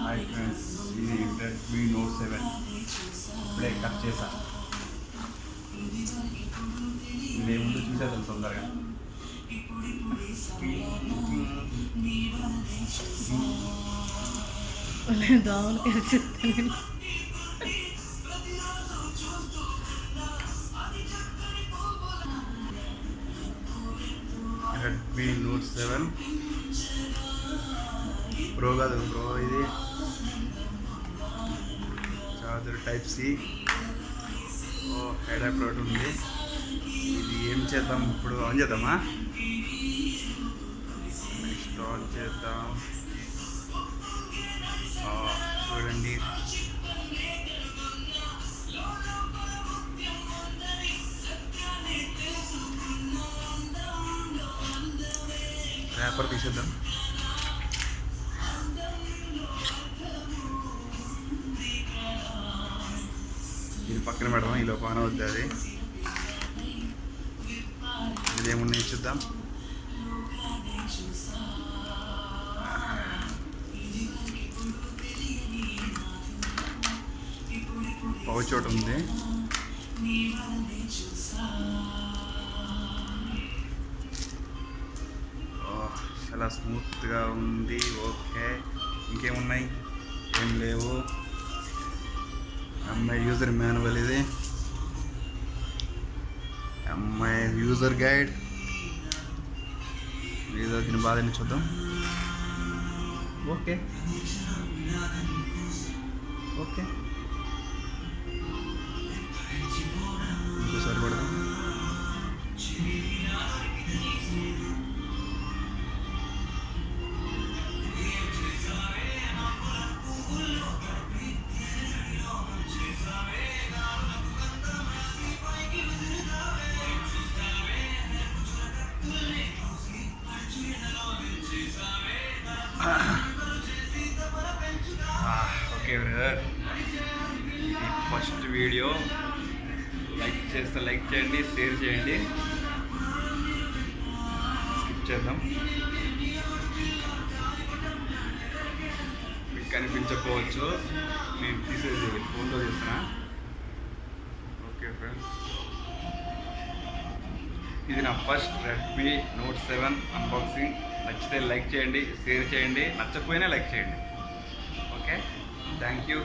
Hi friends, ఇది Redmi note 7 ఇప్పుడే cut చేశా. ఇదే ముందు చూసేద్దాం తొందరగా. రెడ్మీ నోట్ 7 ప్రో కాదు, ప్రో ఇది చార్జర్ టైప్ సి. అడాప్టర్ ఒకటి ఉంది. ఇది ఏం చేద్దాం ఇప్పుడు? ఆన్ చేద్దామా? నెక్స్ట్ ఆన్ చేద్దాం. చూడండి, ర్యాపర్ తీసేద్దాం. ఇది పక్కన పెడదాం, ఇలా పాన వద్దు. అది ఇది ఏమున్నాయి చూద్దాం. పౌచ్ ఒకటి ఉంది. చాలా స్మూత్గా ఉంది. ఓకే, ఇంకేమున్నాయి? ఏం లేవు. అమ్మాయి యూజర్ మాన్యువల్, ఇది అమ్మాయి యూజర్ గైడ్. ఏదో దీని బాధని చూద్దాం. ఓకే ఓకే, ఇంకోసారి పడదాం. ఓకే బ్రదర్, ఇది ఫస్ట్ వీడియో. లైక్ చేస్తే లైక్ చేయండి, షేర్ చేయండి. స్కిప్ చేద్దాం. మీకు కనిపించకపోవచ్చు, నేను తీసేది ఫోన్లో చేస్తున్నా. ఓకే ఫ్రెండ్స్, ఇది నా ఫస్ట్ రెడ్మీ నోట్ 7 అన్బాక్సింగ్. నచ్చితే లైక్ చేయండి, షేర్ చేయండి, నచ్చకపోయినా లైక్ చేయండి. Okay, thank you.